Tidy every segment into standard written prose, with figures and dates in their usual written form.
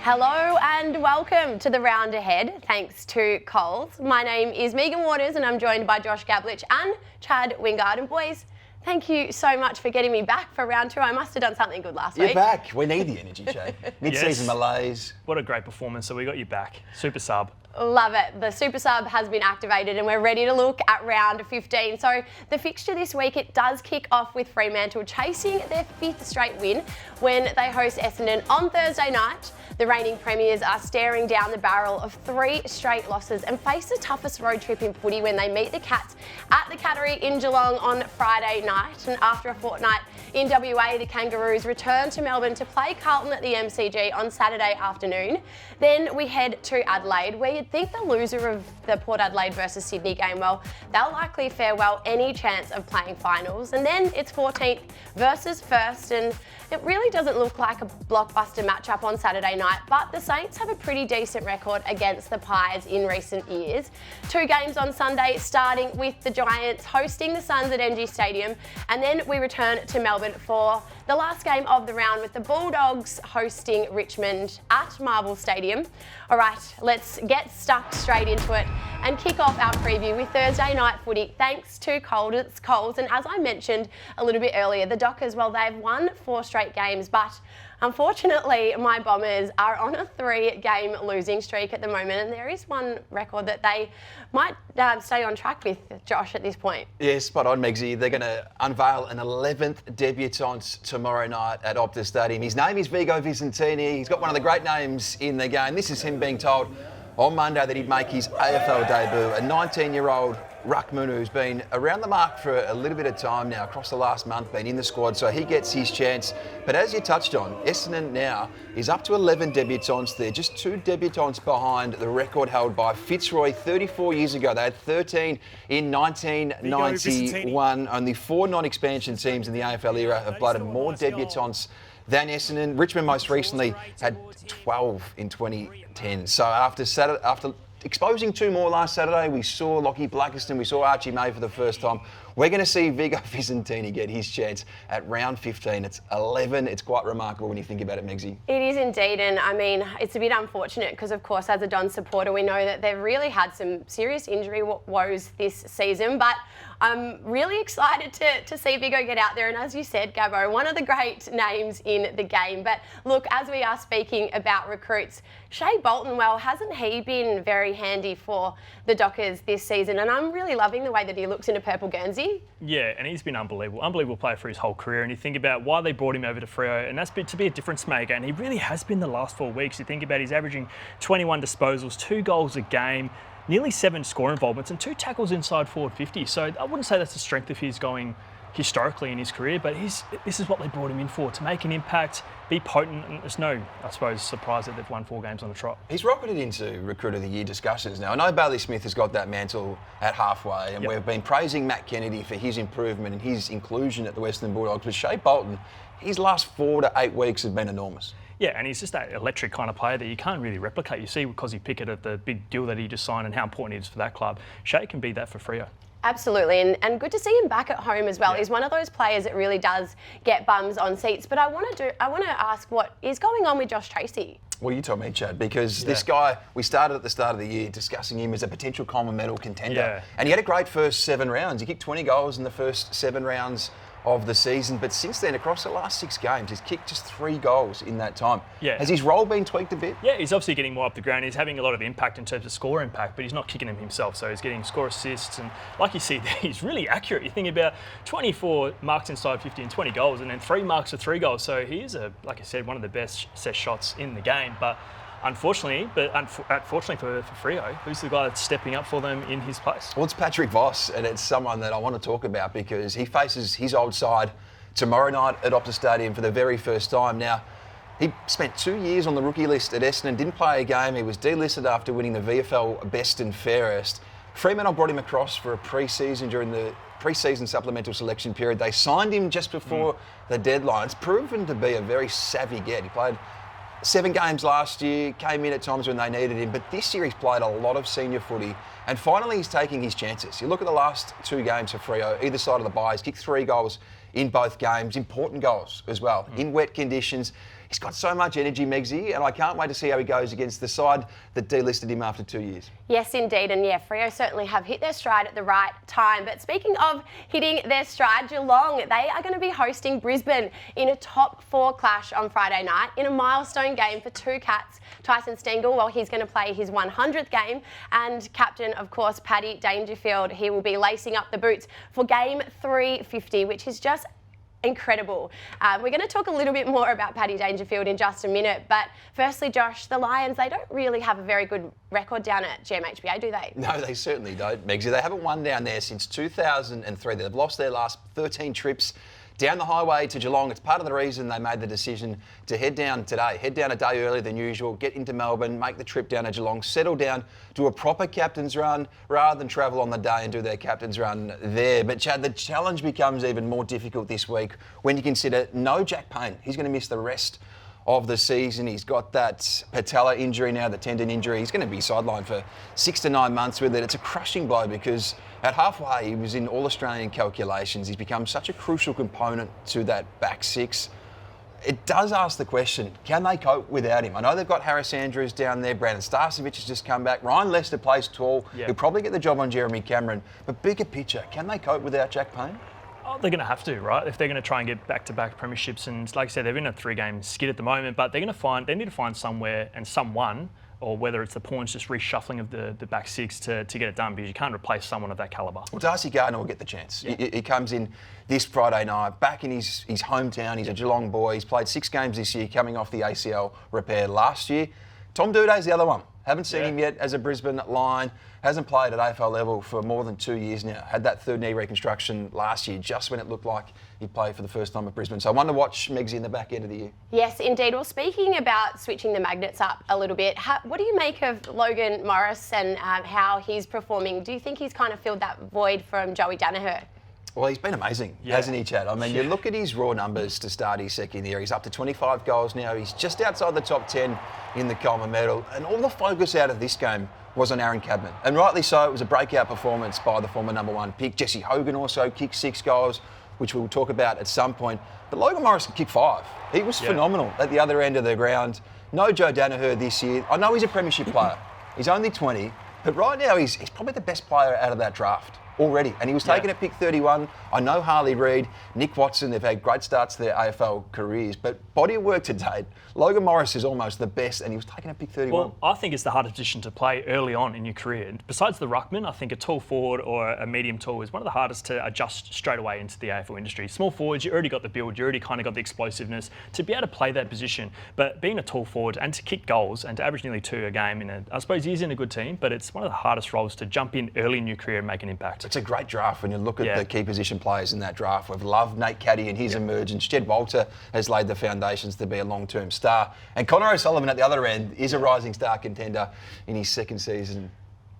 Hello and welcome to the round ahead, thanks to Coles. My name is Megan Waters and I'm joined by Josh Gabelich and Chad Wingard. And boys, thank you so much for getting me back for round two. I must have done something good last week. You're back. We need the energy, Chad. Mid-season malaise. What a great performance. So we got you back. Super sub. Love it. The super sub has been activated and we're ready to look at round 15. So the fixture this week, it does kick off with Fremantle chasing their 5th straight win when they host Essendon on Thursday night. The reigning premiers are staring down the barrel of 3 straight losses and face the toughest road trip in footy when they meet the Cats at the Cattery in Geelong on Friday night. And after a fortnight in WA, the Kangaroos return to Melbourne to play Carlton at the MCG on Saturday afternoon. Then we head to Adelaide, where you'd think the loser of the Port Adelaide versus Sydney game, well, they'll likely farewell any chance of playing finals. And then it's 14th versus 1st, and it really doesn't look like a blockbuster matchup on Saturday night, but the Saints have a pretty decent record against the Pies in recent years. 2 games on Sunday, starting with the Giants hosting the Suns at NG Stadium, and then we return to Melbourne for the last game of the round with the Bulldogs hosting Richmond at Marvel Stadium. All right, let's get stuck straight into it and kick off our preview with Thursday night footy thanks to Coles. And as I mentioned a little bit earlier, the Dockers, well, they've won 4 straight games, but unfortunately, my Bombers are on a 3-game losing streak at the moment, and there is one record that they might stay on track with, Josh, at this point. Yeah, spot on, Megsy. They're going to unveil an 11th debutant tomorrow night at Optus Stadium. His name is Vigo Vicentini. He's got one of the great names in the game. This is him being told on Monday that he'd make his AFL debut. A 19-year-old ruckman who's been around the mark for a little bit of time now, across the last month, been in the squad, so he gets his chance. But as you touched on, Essendon now is up to 11 debutants there, just 2 debutants behind the record held by Fitzroy 34 years ago. They had 13 in 1991. Only 4 non-expansion teams in the AFL era have blooded more debutants than Essendon. Richmond most recently had 12 in 2010. So after exposing 2 more last Saturday, we saw Lockie Blackiston, we saw Archie May for the first time. We're going to see Vigo Vicentini get his chance at round 15. It's 11. It's quite remarkable when you think about it, Megsy. It is indeed, and I mean, it's a bit unfortunate because, of course, as a Don supporter, we know that they've really had some serious injury woes this season, but I'm really excited to see Vigo get out there. And as you said, Gabbo, one of the great names in the game. But look, as we are speaking about recruits, Shea Bolton, well, hasn't he been very handy for the Dockers this season? And I'm really loving the way that he looks in a purple Guernsey. Yeah, and he's been unbelievable player for his whole career. And you think about why they brought him over to Freo, and that's to be a difference maker. And he really has been the last 4 weeks. You think about he's averaging 21 disposals, 2 goals a game, nearly 7 score involvements and 2 tackles inside forward 50. So I wouldn't say that's a strength of his going historically in his career, but this is what they brought him in for, to make an impact, be potent, and there's no, I suppose, surprise that they've won 4 games on the trot. He's rocketed into Recruit of the Year discussions now. I know Bailey Smith has got that mantle at halfway, and we've been praising Matt Kennedy for his improvement and his inclusion at the Western Bulldogs, but Shea Bolton, his last 4 to 8 weeks have been enormous. Yeah, and he's just that electric kind of player that you can't really replicate. You see because he Pickett at the big deal that he just signed and how important it is for that club. Shea can be that for Freo. Absolutely, and good to see him back at home as well. Yeah. He's one of those players that really does get bums on seats. But I want to ask what is going on with Josh Tracy. Well, you tell me, Chad, because this guy, we started at the start of the year discussing him as a potential Coleman medal contender. And he had a great first 7 rounds. He kicked 20 goals in the first 7 rounds of the season, but since then, across the last 6 games, he's kicked just 3 goals in that time. Yeah. Has his role been tweaked a bit? Yeah, he's obviously getting more up the ground. He's having a lot of impact in terms of score impact, but he's not kicking them himself, so he's getting score assists, and like you see there, he's really accurate. You think about 24 marks inside 50 and 20 goals, and then 3 marks for 3 goals, so he is, like I said, one of the best set shots in the game, but unfortunately for Freo, who's the guy that's stepping up for them in his place? Well, it's Patrick Voss, and it's someone that I want to talk about because he faces his old side tomorrow night at Optus Stadium for the very first time. Now, he spent 2 years on the rookie list at Essendon, didn't play a game. He was delisted after winning the VFL Best and Fairest. Fremantle brought him across for a pre-season during the pre-season supplemental selection period. They signed him just before the deadline. It's proven to be a very savvy get. He played 7 games last year, came in at times when they needed him, but this year he's played a lot of senior footy, and finally he's taking his chances. You look at the last 2 games for Freo, either side of the bye, he's kicked 3 goals in both games, important goals as well, in wet conditions. He's got so much energy, Megsy, and I can't wait to see how he goes against the side that delisted him after 2 years. Yes, indeed. And yeah, Freo certainly have hit their stride at the right time. But speaking of hitting their stride, Geelong, they are going to be hosting Brisbane in a top 4 clash on Friday night in a milestone game for two Cats. Tyson Stengel, well, he's going to play his 100th game, and captain, of course, Paddy Dangerfield. He will be lacing up the boots for game 350, which is just incredible. We're going to talk a little bit more about Paddy Dangerfield in just a minute, but firstly, Josh, the Lions, they don't really have a very good record down at GMHBA, do they? No, they certainly don't, Megsy. They haven't won down there since 2003. They've lost their last 13 trips down the highway to Geelong. It's part of the reason they made the decision to head down a day earlier than usual, get into Melbourne, make the trip down to Geelong, settle down, do a proper captain's run rather than travel on the day and do their captain's run there. But Chad, the challenge becomes even more difficult this week when you consider no Jack Payne. He's going to miss the rest of the season. He's got that patella injury now, the tendon injury. He's going to be sidelined for 6 to 9 months with it. It's a crushing blow because at halfway he was in All-Australian calculations. He's become such a crucial component to that back six. It does ask the question, can they cope without him? I know they've got Harris Andrews down there. Brandon Starcevich has just come back. Ryan Lester plays tall. Yeah. He'll probably get the job on Jeremy Cameron. But bigger picture, can they cope without Jack Payne? Oh, they're going to have to, right? If they're going to try and get back-to-back premierships, and like I said, they're in a 3-game skid at the moment, but they need to find somewhere and someone, or whether it's the Pawns just reshuffling of the back six to get it done, because you can't replace someone of that calibre. Well, Darcy Gardner will get the chance. Yeah. He comes in this Friday night, back in his hometown. He's a Geelong boy. He's played 6 games this year, coming off the ACL repair last year. Tom Duday's the other one. Haven't seen him yet as a Brisbane Lion. Hasn't played at AFL level for more than 2 years now. Had that third knee reconstruction last year, just when it looked like he'd play for the first time at Brisbane. So I wonder to watch Megsy in the back end of the year. Yes, indeed. Well, speaking about switching the magnets up a little bit, what do you make of Logan Morris and how he's performing? Do you think he's kind of filled that void from Joey Danaher? Well, he's been amazing, hasn't he, Chad? I mean, you look at his raw numbers to start his second year. He's up to 25 goals now. He's just outside the top 10 in the Coleman medal. And all the focus out of this game was on Aaron Cadman. And rightly so, it was a breakout performance by the former #1 pick. Jesse Hogan also kicked 6 goals, which we'll talk about at some point. But Logan Morris kicked 5. He was phenomenal at the other end of the ground. No Joe Danaher this year. I know he's a premiership player. He's only 20. But right now, he's probably the best player out of that draft already. And he was taken at pick 31. I know Harley Reid, Nick Watson, they've had great starts to their AFL careers, but body of work to date, Logan Morris is almost the best, and he was taken at pick 31. Well, I think it's the hardest position to play early on in your career. Besides the ruckman, I think a tall forward or a medium tall is one of the hardest to adjust straight away into the AFL industry. Small forwards, you already got the build, you already kind of got the explosiveness to be able to play that position. But being a tall forward and to kick goals and to average nearly 2 a game, I suppose he's in a good team, but it's one of the hardest roles to jump in early in your career and make an impact. It's a great draft when you look at the key position players in that draft. We've loved Nate Caddy and his emergence. Jed Walter has laid the foundations to be a long-term star. And Connor O'Sullivan at the other end is a rising star contender in his second season.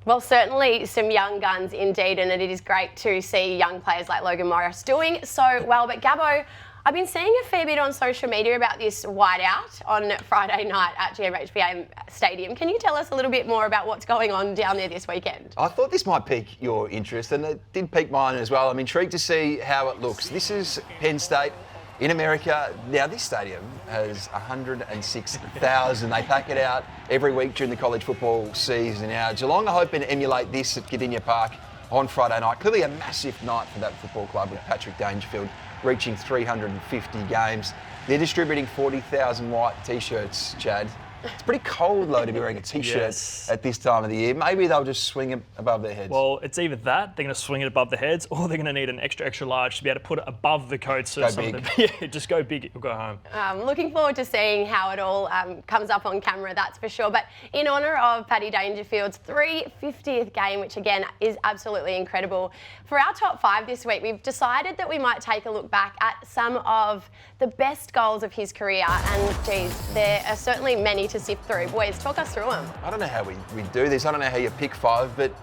Well, certainly some young guns indeed, and it is great to see young players like Logan Morris doing so well. But Gabbo, I've been seeing a fair bit on social media about this whiteout on Friday night at GMHBA Stadium. Can you tell us a little bit more about what's going on down there this weekend? I thought this might pique your interest, and it did pique mine as well. I'm intrigued to see how it looks. This is Penn State in America. Now, this stadium has 106,000. They pack it out every week during the college football season. Now, Geelong are hoping to emulate this at Gdynia Park on Friday night. Clearly a massive night for that football club with Patrick Dangerfield reaching 350 games. They're distributing 40,000 white T-shirts, Chad. It's pretty cold, though, to be wearing a T-shirt at this time of the year. Maybe they'll just swing it above their heads. Well, it's either that, they're going to swing it above their heads, or they're going to need an extra large to be able to put it above the coat. So go big. Just go big, go home. Looking forward to seeing how it all comes up on camera, that's for sure. But in honour of Paddy Dangerfield's 350th game, which again is absolutely incredible, for our top 5 this week, we've decided that we might take a look back at some of the best goals of his career. And geez, there are certainly many to sift through. Boys, talk us through them. I don't know how we do this. I don't know how you pick 5, but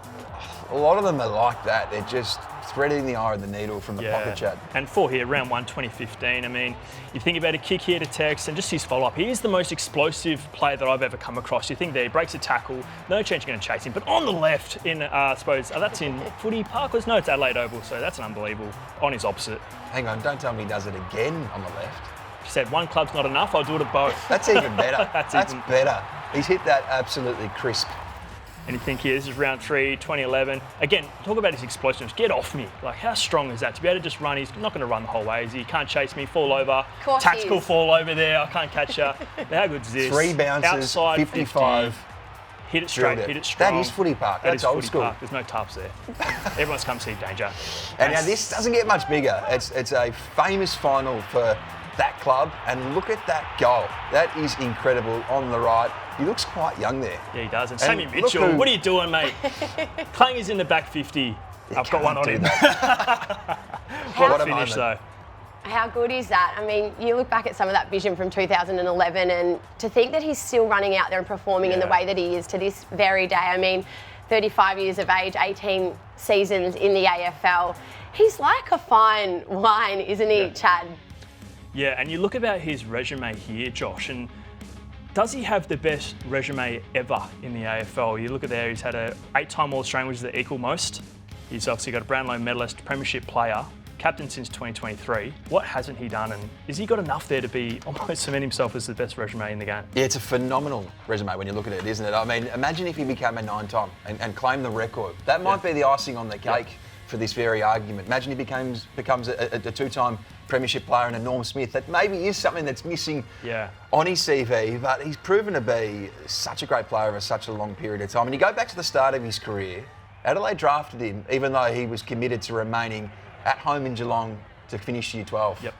a lot of them are like that. They're just threading the eye of the needle from the pocket, Chad. And 4 here, round 1, 2015. I mean, you think about a kick here to Tex and just his follow-up. He is the most explosive player that I've ever come across. You think there, he breaks a tackle, no chance you're going to chase him. But on the left, in I suppose that's in Footy Park. No, it's Adelaide Oval, so that's an unbelievable. On his opposite. Hang on, don't tell me he does it again on the left. said one club's not enough, I'll do it at both. That's even better. That's even better. He's hit that absolutely crisp. And you think here, this is round 3, 2011. Again, talk about his explosiveness. Get off me. Like, how strong is that? To be able to just run, he's not going to run the whole way, is he? Can't chase me, fall over. Tactical fall over there, I can't catch you. How good is this? 3 bounces, outside 55. 50. Hit it straight, hit it strong. That is footy park. That's old school. Park. There's no tubs there. Everyone's come see danger. And now this doesn't get much bigger. It's a famous final for that club, and look at that goal. That is incredible on the right. He looks quite young there. Yeah, he does. And Sammy Mitchell, what are you doing, mate? Clang is in the back 50. I've got one on him. What a finish, though. How good is that? I mean, you look back at some of that vision from 2011 and to think that he's still running out there and performing in the way that he is to this very day. I mean, 35 years of age, 18 seasons in the AFL. He's like a fine wine, isn't he, Chad? Yeah, and you look about his resume here, Josh, and does he have the best resume ever in the AFL? You look at there, he's had a 8-time All-Australian, which is the equal most. He's obviously got a Brownlow medalist, premiership player, captain since 2023. What hasn't he done? And has he got enough there to be almost cement himself as the best resume in the game? Yeah, it's a phenomenal resume when you look at it, isn't it? I mean, imagine if he became a 9-time and claimed the record. That might be the icing on the cake for this very argument. Imagine he becomes a 2-time premiership player and a Norm Smith. That maybe is something that's missing on his CV, but he's proven to be such a great player over such a long period of time. And you go back to the start of his career, Adelaide drafted him, even though he was committed to remaining at home in Geelong to finish year 12. Yep.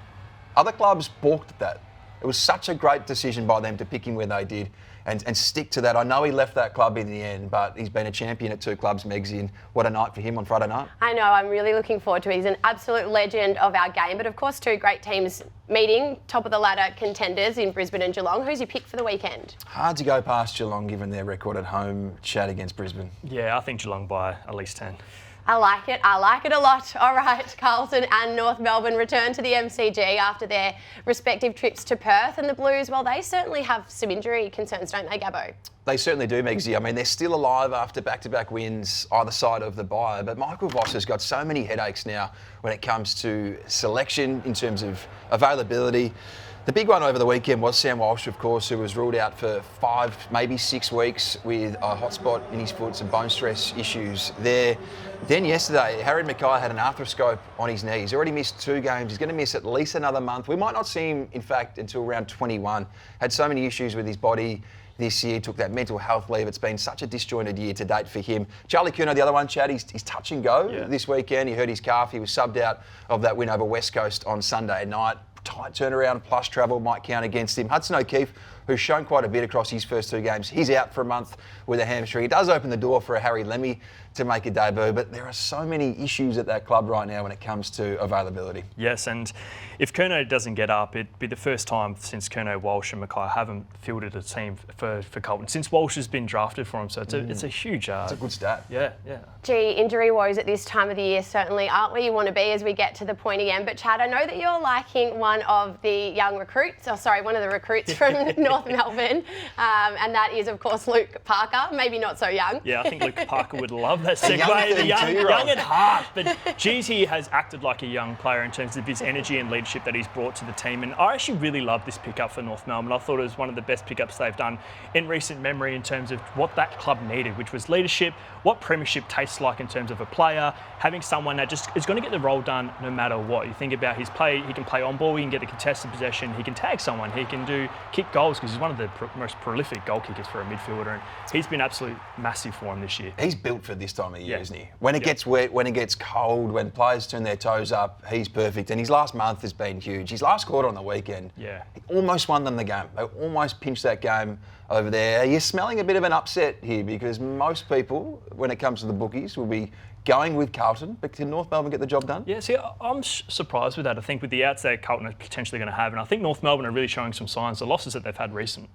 Other clubs balked at that. It was such a great decision by them to pick him where they did and stick to that. I know he left that club in the end, but he's been a champion at 2 clubs, Megsy, and what a night for him on Friday night. I know, I'm really looking forward to it. He's an absolute legend of our game, but of course 2 great teams meeting, top of the ladder contenders in Brisbane and Geelong. Who's your pick for the weekend? Hard to go past Geelong given their record at home, Chad, against Brisbane. Yeah, I think Geelong by at least 10. I like it a lot. All right, Carlton and North Melbourne return to the MCG after their respective trips to Perth, and the Blues, well, they certainly have some injury concerns, don't they, Gabbo? They certainly do, Megsy. I mean, they're still alive after back-to-back wins either side of the bye, but Michael Voss has got so many headaches now when it comes to selection in terms of availability. The big one over the weekend was Sam Walsh, of course, who was ruled out for 5, maybe 6 weeks with a hot spot in his foot, some bone stress issues there. Then yesterday, Harry Mackay had an arthroscope on his knee. He's already missed 2 games. He's going to miss at least another month. We might not see him, in fact, until around 21. Had so many issues with his body this year, took that mental health leave. It's been such a disjointed year to date for him. Charlie Curnow, the other one, Chad, he's touch and go this weekend. He hurt his calf. He was subbed out of that win over West Coast on Sunday night. Tight turnaround plus travel might count against him. Hudson O'Keefe, who's shown quite a bit across his first 2 games, he's out for a month with a hamstring. It does open the door for a Harry Lemmy to make a debut, but there are so many issues at that club right now when it comes to availability. Yes, and if Curnow doesn't get up, it'd be the first time since Curnow, Walsh and Mackay haven't fielded a team for Carlton, since Walsh has been drafted for him, so it's a huge... it's a good stat. Yeah. Gee, injury woes at this time of the year certainly aren't where you want to be as we get to the pointy end, but Chad, I know that you're liking one of the recruits from North Melbourne, and that is, of course, Luke Parker, maybe not so young. Yeah, I think Luke Parker would love that segue. Young at heart, but geez, he has acted like a young player in terms of his energy and leadership that he's brought to the team. And I actually really love this pickup for North Melbourne. I thought it was one of the best pickups they've done in recent memory in terms of what that club needed, which was leadership, what premiership tastes like in terms of a player, having someone that just is going to get the role done no matter what. You think about his play, he can play on ball, he can get the contested possession, he can tag someone, he can kick goals because he's one of the most prolific goal kickers for a midfielder, and he's been absolutely massive for him this year. He's built for this time of year, isn't he? When it gets wet, when it gets cold, when players turn their toes up, he's perfect. And his last month has been huge. His last quarter on the weekend, he almost won them the game. They almost pinched that game over there. You're smelling a bit of an upset here because most people, when it comes to the bookies, will be going with Carlton, but can North Melbourne get the job done? Yeah, see, I'm surprised with that. I think with the outs that Carlton are potentially going to have, and I think North Melbourne are really showing some signs. The losses that they've had recent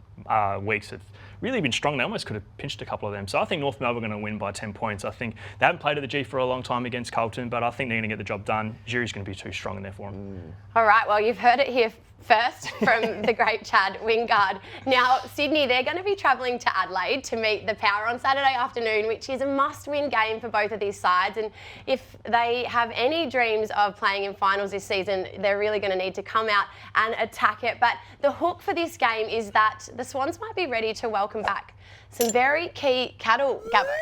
weeks have really been strong. They almost could have pinched a couple of them. So I think North Melbourne are going to win by 10 points. I think they haven't played at the G for a long time against Carlton, but I think they're going to get the job done. Jury's going to be too strong in there for them. All right, well, you've heard it here first from the great Chad Wingard. Now, Sydney, they're going to be travelling to Adelaide to meet the Power on Saturday afternoon, which is a must-win game for both of these sides. And if they have any dreams of playing in finals this season, they're really going to need to come out and attack it. But the hook for this game is that the Swans might be ready to welcome back some very key cattle, Gabbo.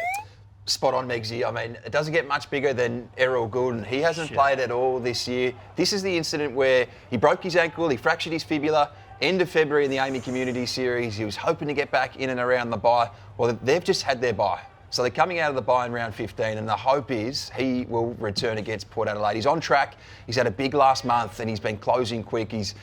Spot on, Megsy. I mean, it doesn't get much bigger than Errol Goulden. He hasn't played at all this year. This is the incident where he broke his ankle, he fractured his fibula, end of February in the Amy Community Series. He was hoping to get back in and around the bye. Well, they've just had their bye. So they're coming out of the bye in round 15, and the hope is he will return against Port Adelaide. He's on track. He's had a big last month, and he's been closing quick. He's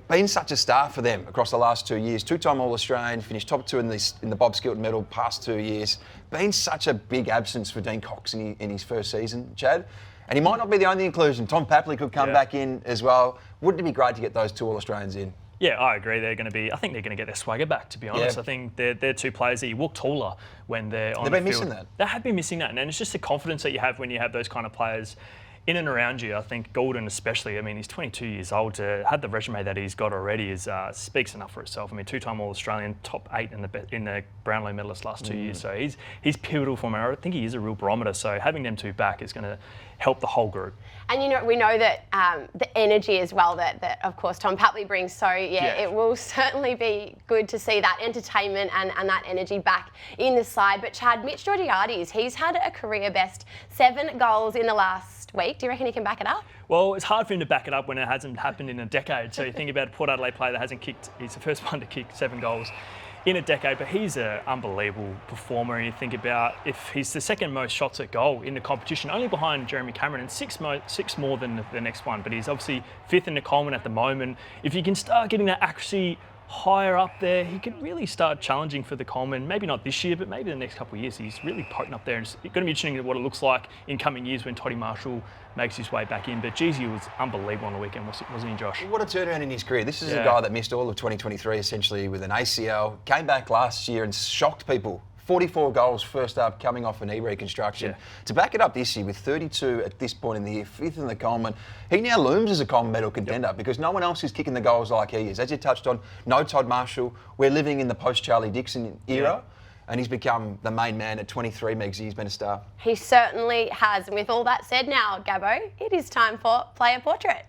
been such a star for them across the last 2 years. Two-time All-Australian, finished top 2 in the Bob Skilton medal past 2 years. Been such a big absence for Dean Cox in his first season, Chad. And he might not be the only inclusion. Tom Papley could come back in as well. Wouldn't it be great to get those 2 All-Australians in? Yeah, I agree. I think they're going to get their swagger back, to be honest. Yeah. I think they're 2 players that you walk taller when they're on the field. They've been missing that. They have been missing that. And it's just the confidence that you have when you have those kind of players in and around you. I think Goulden especially, I mean, he's 22 years old. To have the resume that he's got already speaks enough for itself. I mean, 2-time All-Australian, top 8 in the Brownlow medalist last 2 years. So he's pivotal for me. I think he is a real barometer. So having them 2 back is going to help the whole group. And we know that the energy as well that of course Tom Papley brings. So it will certainly be good to see that entertainment and that energy back in the side. But Chad, Mitch Georgiades, he's had a career best 7 goals in the last week. Do you reckon he can back it up? Well, it's hard for him to back it up when it hasn't happened in a decade. So you think about a Port Adelaide player that hasn't kicked, he's the first one to kick 7 goals in a decade, but he's an unbelievable performer. And you think about if he's the second most shots at goal in the competition, only behind Jeremy Cameron, and 6 more than the next one. But he's obviously 5th in the Coleman at the moment. If you can start getting that accuracy higher up there, he could really start challenging for the Coleman. Maybe not this year, but maybe the next couple of years. He's really potent up there. And it's going to be interesting what it looks like in coming years when Toddy Marshall makes his way back in. But geez, he was unbelievable on the weekend, wasn't he, Josh? What a turnaround in his career. This is a guy that missed all of 2023 essentially with an ACL, came back last year and shocked people. 44 goals first up, coming off a knee reconstruction. Yeah. To back it up this year with 32 at this point in the year, 5th in the Coleman, he now looms as a Coleman medal contender because no one else is kicking the goals like he is. As you touched on, no Todd Marshall. We're living in the post-Charlie Dixon era. And he's become the main man at 23, Megsy. He's been a star. He certainly has. And with all that said now, Gabbo, it is time for Player Portrait.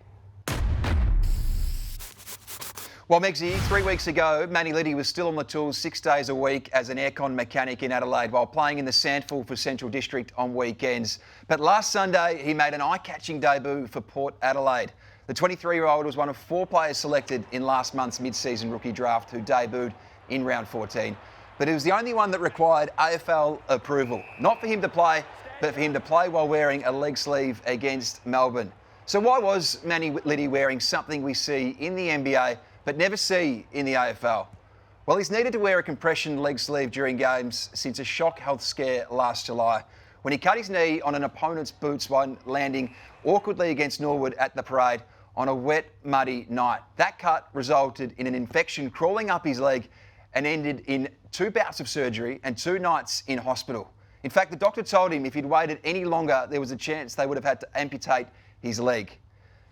Well, Megsy, 3 weeks ago, Manny Liddy was still on the tools 6 days a week as an aircon mechanic in Adelaide while playing in the Sandful for Central District on weekends. But last Sunday, he made an eye-catching debut for Port Adelaide. The 23-year-old was one of 4 players selected in last month's mid-season rookie draft who debuted in round 14. But it was the only one that required AFL approval. Not for him to play, but for him to play while wearing a leg sleeve against Melbourne. So why was Manny Liddy wearing something we see in the NBA but never see in the AFL? Well, he's needed to wear a compression leg sleeve during games since a shock health scare last July, when he cut his knee on an opponent's boots while landing awkwardly against Norwood at the Parade on a wet, muddy night. That cut resulted in an infection crawling up his leg and ended in 2 bouts of surgery and 2 nights in hospital. In fact, the doctor told him if he'd waited any longer, there was a chance they would have had to amputate his leg.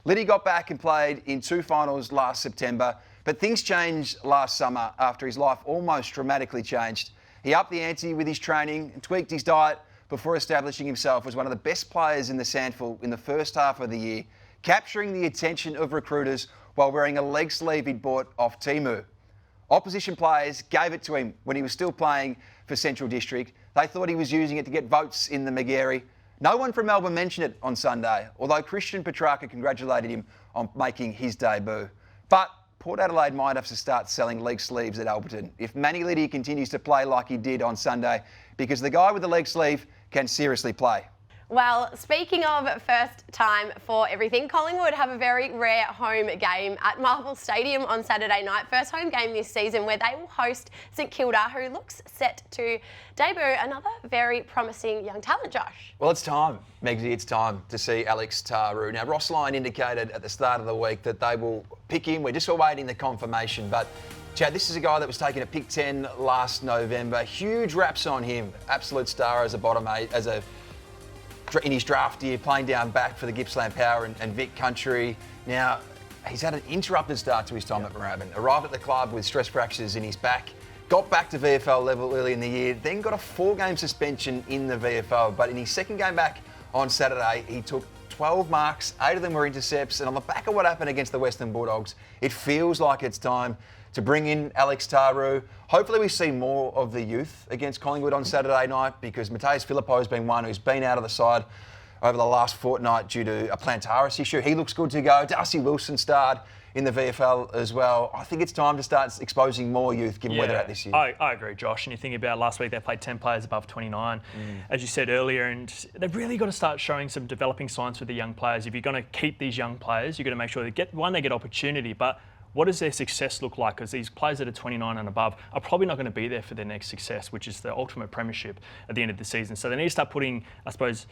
Liddy got back and played in 2 finals last September, but things changed last summer after his life almost dramatically changed. He upped the ante with his training and tweaked his diet before establishing himself as one of the best players in the Sandful in the first half of the year, capturing the attention of recruiters while wearing a leg sleeve he'd bought off Temu. Opposition players gave it to him when he was still playing for Central District. They thought he was using it to get votes in the Magarey. No one from Melbourne mentioned it on Sunday, although Christian Petrarca congratulated him on making his debut. But Port Adelaide might have to start selling leg sleeves at Alberton if Manny Liddy continues to play like he did on Sunday, because the guy with the leg sleeve can seriously play. Well, speaking of first time for everything, Collingwood have a very rare home game at Marvel Stadium on Saturday night. First home game this season where they will host St Kilda, who looks set to debut another very promising young talent, Josh. Well, it's time, Megsy, it's time to see Alex Taru. Now, Ross Lyon indicated at the start of the week that they will pick him. We're just awaiting the confirmation, but Chad, this is a guy that was taken at pick 10 last November. Huge raps on him. Absolute star as a bottom eight, in his draft year, playing down back for the Gippsland Power and Vic Country. Now, he's had an interrupted start to his time at Moorabbin. Arrived at the club with stress fractures in his back, got back to VFL level early in the year, then got a 4-game suspension in the VFL. But in his second game back on Saturday, he took 12 marks, 8 of them were intercepts, and on the back of what happened against the Western Bulldogs, it feels like it's time to bring in Alex Taru. Hopefully we see more of the youth against Collingwood on Saturday night, because Mateus Filippo has been one who's been out of the side over the last fortnight due to a plantaris issue. He looks good to go. Darcy Wilson starred in the VFL as well. I think it's time to start exposing more youth, given where they're at this year. I agree, Josh. And you think about last week, they played 10 players above 29, as you said earlier, and they've really got to start showing some developing signs with the young players. If you're going to keep these young players, you've got to make sure they get opportunity, but what does their success look like? Because these players that are 29 and above are probably not going to be there for their next success, which is the ultimate premiership at the end of the season. So they need to start putting, I suppose,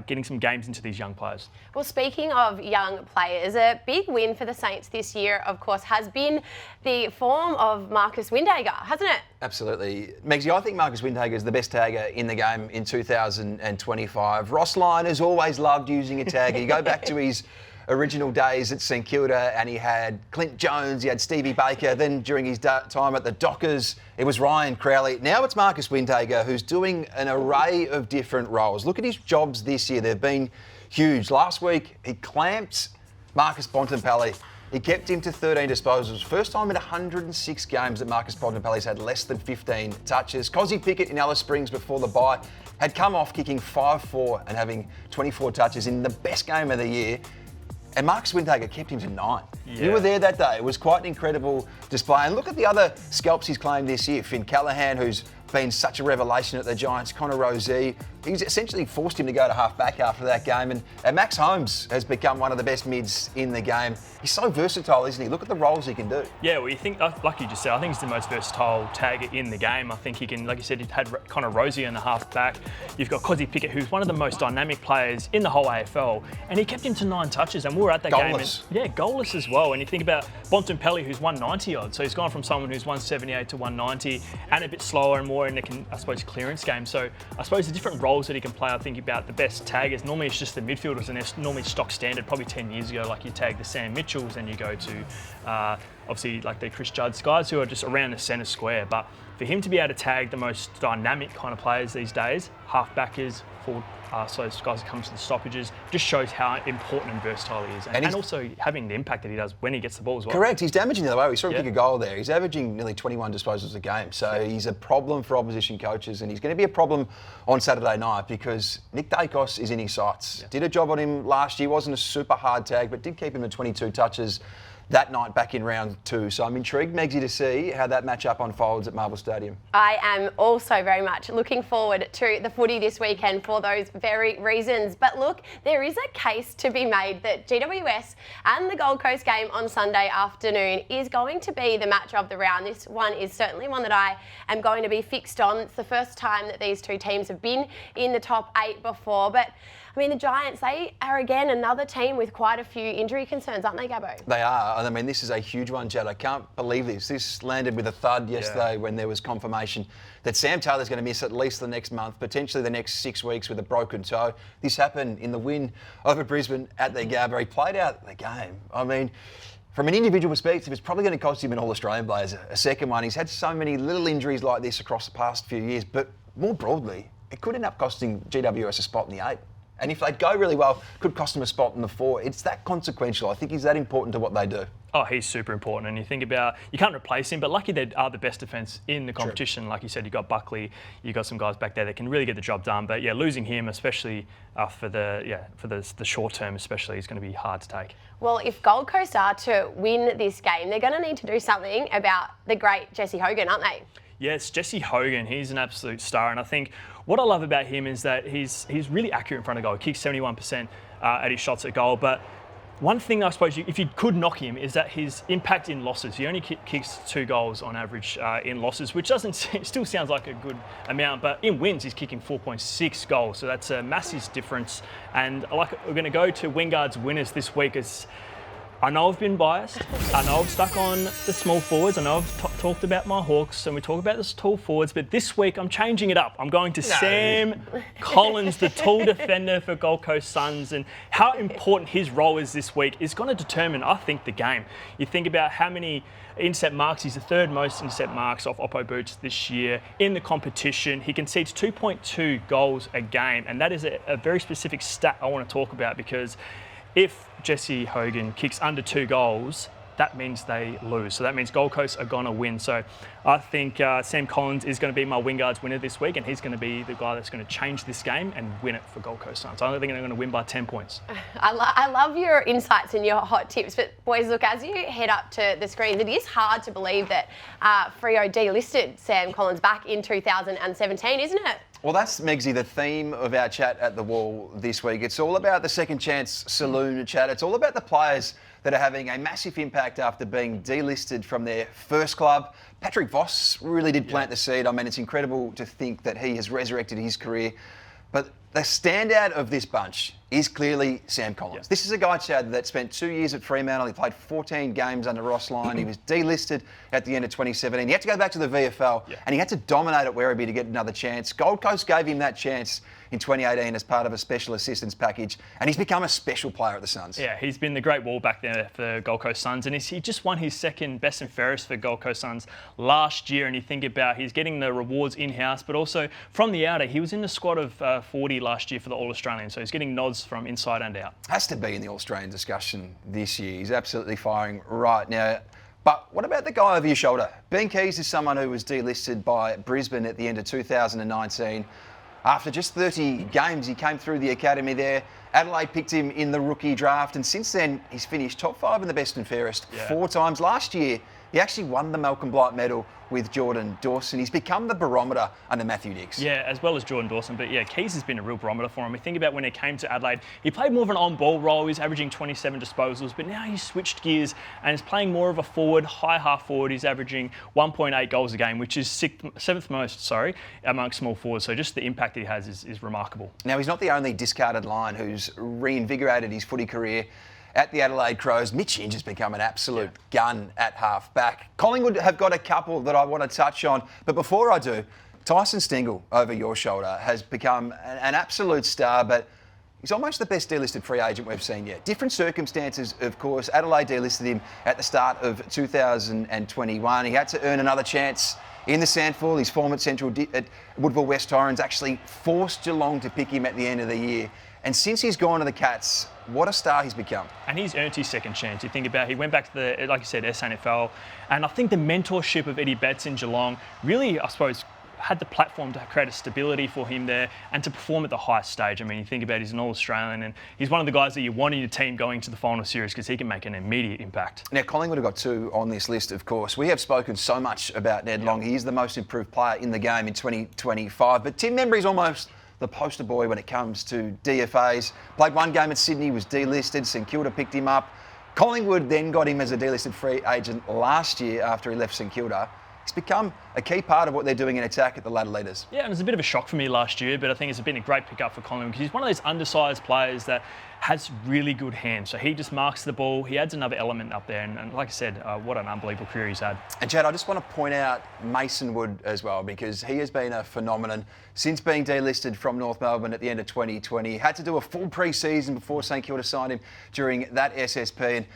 getting some games into these young players. Well, speaking of young players, a big win for the Saints this year, of course, has been the form of Marcus Windhager, hasn't it? Absolutely. Megsy, I think Marcus Windhager is the best tagger in the game in 2025. Ross Lyon has always loved using a tagger. You go back to his original days at St Kilda, and he had Clint Jones, he had Stevie Baker, then during his time at the Dockers, it was Ryan Crowley. Now it's Marcus Windhager, who's doing an array of different roles. Look at his jobs this year, they've been huge. Last week, he clamped Marcus Bontempelli. He kept him to 13 disposals. First time in 106 games that Marcus Bontempelli's had less than 15 touches. Cozzy Pickett in Alice Springs before the bye had come off kicking 5-4 and having 24 touches in the best game of the year. And Marcus Windhager kept him to 9. Yeah. You were there that day. It was quite an incredible display. And look at the other scalps he's claimed this year. Finn Callahan, who's been such a revelation at the Giants. Connor Rozee. He's essentially forced him to go to half-back after that game. And Max Holmes has become one of the best mids in the game. He's so versatile, isn't he? Look at the roles he can do. Yeah, well, you think, like you just said, I think he's the most versatile tagger in the game. I think he can, like you said, he had Connor Rozee in the half-back. You've got Cozzy Pickett, who's one of the most dynamic players in the whole AFL. And he kept him to 9 touches, and we were at that game. And, yeah, goalless as well. And you think about Bontempelli, who's 190 odd. So he's gone from someone who's 178 to 190 and a bit slower and more in the, I suppose, clearance game. So I suppose the different roles that he can play, I think about the best taggers. Normally it's just the midfielders, and they're normally stock standard. Probably 10 years ago, like you tag the Sam Mitchells, and you go to obviously like the Chris Judds guys who are just around the centre square. But for him to be able to tag the most dynamic kind of players these days, half-backers, forward, so those guys that come to the stoppages, just shows how important and versatile he is. And also having the impact that he does when he gets the ball as well. Correct. He's damaging the other way. We saw him kick a goal there. He's averaging nearly 21 disposals a game. So he's a problem for opposition coaches, and he's going to be a problem on Saturday night because Nick Dacos is in his sights. Yeah. Did a job on him last year. Wasn't a super hard tag, but did keep him to 22 touches that night back in round 2. So I'm intrigued, Megsy, to see how that matchup unfolds at Marvel Stadium. I am also very much looking forward to the footy this weekend for those very reasons. But look, there is a case to be made that GWS and the Gold Coast game on Sunday afternoon is going to be the match of the round. This one is certainly one that I am going to be fixed on. It's the first time that these two teams have been in the top 8 before. But I mean, the Giants, they are again another team with quite a few injury concerns, aren't they, Gabbo? They are. I mean, this is a huge one, Chad. I can't believe this. This landed with a thud yesterday when there was confirmation that Sam Taylor's going to miss at least the next month, potentially the next 6 weeks with a broken toe. This happened in the win over Brisbane at the Gabba. He played out the game. I mean, from an individual perspective, it's probably going to cost him an All-Australian blazer, a second one. He's had so many little injuries like this across the past few years, but more broadly, it could end up costing GWS a spot in the 8. And if they go really well, could cost them a spot in the 4. It's that consequential. I think he's that important to what they do. Oh, he's super important. And you think about, you can't replace him, but lucky they are the best defence in the competition. True. Like you said, you've got Buckley, you've got some guys back there that can really get the job done. But yeah, losing him, especially for the short term especially, is going to be hard to take. Well, if Gold Coast are to win this game, they're going to need to do something about the great Jesse Hogan, aren't they? Yes, Jesse Hogan, he's an absolute star. And I think what I love about him is that he's really accurate in front of goal. He kicks 71% at his shots at goal. But one thing I suppose, if you could knock him, is that his impact in losses. He only kicks 2 goals on average in losses, which still sounds like a good amount. But in wins, he's kicking 4.6 goals. So that's a massive difference. And we're going to go to Wingard's winners this week. I know I've been biased. I know I've stuck on the small forwards. I know I've talked about my Hawks and we talk about the tall forwards, but this week I'm changing it up. I'm going to Sam Collins, the tall defender for Gold Coast Suns, and how important his role is this week is going to determine, I think, the game. You think about how many intercept marks. He's the third most intercept marks off Oppo boots this year in the competition. He concedes 2.2 goals a game, and that is a very specific stat I want to talk about, because if Jesse Hogan kicks under 2 goals, that means they lose. So that means Gold Coast are going to win. So I think Sam Collins is going to be my Wingard's winner this week, and he's going to be the guy that's going to change this game and win it for Gold Coast Suns. I don't think they're going to win by 10 points. I love your insights and your hot tips. But boys, look, as you head up to the screens, it is hard to believe that Freo delisted Sam Collins back in 2017, isn't it? Well, that's, Megsy, the theme of our chat at the Wall this week. It's all about the second chance saloon chat. It's all about the players that are having a massive impact after being delisted from their first club. Patrick Voss really did plant the seed. I mean, it's incredible to think that he has resurrected his career. But the standout of this bunch is clearly Sam Collins. Yeah. This is a guy, Chad, that spent 2 years at Fremantle. He played 14 games under Ross Lyon. He was delisted at the end of 2017. He had to go back to the VFL, and he had to dominate at Werribee to get another chance. Gold Coast gave him that chance in 2018 as part of a special assistance package, and he's become a special player at the Suns. Yeah, he's been the great wall back there for Gold Coast Suns, and he just won his second best and fairest for Gold Coast Suns last year. And you think about he's getting the rewards in-house, but also from the outer. He was in the squad of 40 last year for the All-Australian, so he's getting nods from inside and out. Has to be in the All-Australian discussion this year. He's absolutely firing right now. But what about the guy over your shoulder? Ben Keys is someone who was delisted by Brisbane at the end of 2019. After just 30 games, he came through the academy there. Adelaide picked him in the rookie draft, and since then, he's finished top 5 in the best and fairest 4 times. Last year, he actually won the Malcolm Blight medal with Jordan Dawson. He's become the barometer under Matthew Dix. Yeah, as well as Jordan Dawson. But yeah, Keys has been a real barometer for him. We think about when he came to Adelaide, he played more of an on-ball role. He was averaging 27 disposals, but now he's switched gears and is playing more of a forward, high half forward. He's averaging 1.8 goals a game, which is 7th most, amongst small forwards. So just the impact that he has is remarkable. Now, he's not the only discarded line who's reinvigorated his footy career at the Adelaide Crows. Mitch Inge has become an absolute gun at half-back. Collingwood have got a couple that I want to touch on. But before I do, Tyson Stengel over your shoulder has become an absolute star, but he's almost the best delisted free agent we've seen yet. Different circumstances, of course. Adelaide delisted him at the start of 2021. He had to earn another chance in the Sandful. His form at Woodville West Torrens actually forced Geelong to pick him at the end of the year. And since he's gone to the Cats, what a star he's become. And he's earned his second chance. You think about, he went back to the, like you said, SNFL. And I think the mentorship of Eddie Betts in Geelong really, I suppose, had the platform to create a stability for him there and to perform at the highest stage. I mean, you think about, he's an All-Australian and he's one of the guys that you want in your team going to the final series because he can make an immediate impact. Now, Collingwood have got 2 on this list, of course. We have spoken so much about Ned Long. He is the most improved player in the game in 2025. But Tim Membry's almost the poster boy when it comes to DFAs. Played 1 game at Sydney, was delisted. St Kilda picked him up. Collingwood then got him as a delisted free agent last year after he left St Kilda. He's become a key part of what they're doing in attack at the ladder leaders. Yeah, and it was a bit of a shock for me last year, but I think it's been a great pickup for Collingwood because he's one of those undersized players that has really good hands. So he just marks the ball. He adds another element up there. And like I said, what an unbelievable career he's had. And Chad, I just want to point out Mason Wood as well, because he has been a phenomenon since being delisted from North Melbourne at the end of 2020. He had to do a full pre-season before St Kilda signed him during that SSP. And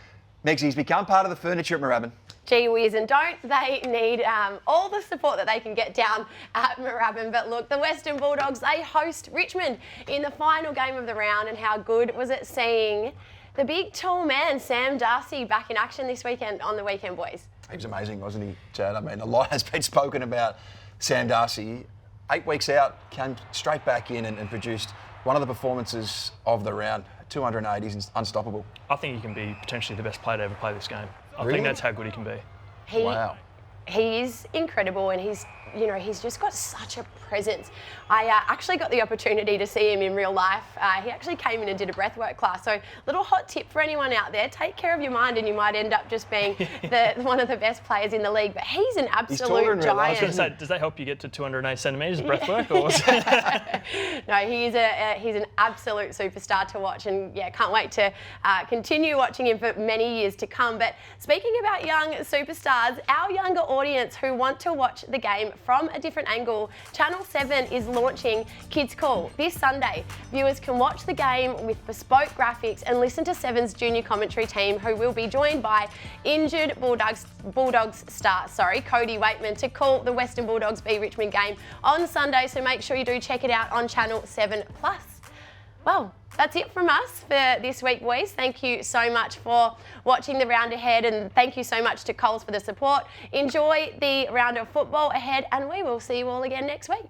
Megsy, he's become part of the furniture at Moorabbin. Gee whiz, and don't they need all the support that they can get down at Moorabbin? But look, the Western Bulldogs, they host Richmond in the final game of the round, and how good was it seeing the big tall man, Sam Darcy, back in action this weekend on the Weekend Boys? He was amazing, wasn't he, Chad? I mean, a lot has been spoken about Sam Darcy. 8 weeks out, came straight back in and produced one of the performances of the round. 280, he's unstoppable. I think he can be potentially the best player to ever play this game. I Really? think that's how good he can be. Wow. He's incredible, and he's just got such a presence. I actually got the opportunity to see him in real life. He actually came in and did a breathwork class. So little hot tip for anyone out there, take care of your mind and you might end up just being one of the best players in the league. But he's an absolute giant. Does that help you get to 208 centimetres breathwork? Or? No, he's an absolute superstar to watch, and yeah, can't wait to continue watching him for many years to come. But speaking about young superstars, our younger audience who want to watch the game from a different angle, Channel 7 is launching Kids Call this Sunday. Viewers can watch the game with bespoke graphics and listen to Seven's junior commentary team, who will be joined by injured Bulldogs star, Cody Waitman, to call the Western Bulldogs v Richmond game on Sunday. So make sure you do check it out on Channel 7 Plus. Well, that's it from us for this week, boys. Thank you so much for watching the round ahead, and thank you so much to Coles for the support. Enjoy the round of football ahead, and we will see you all again next week.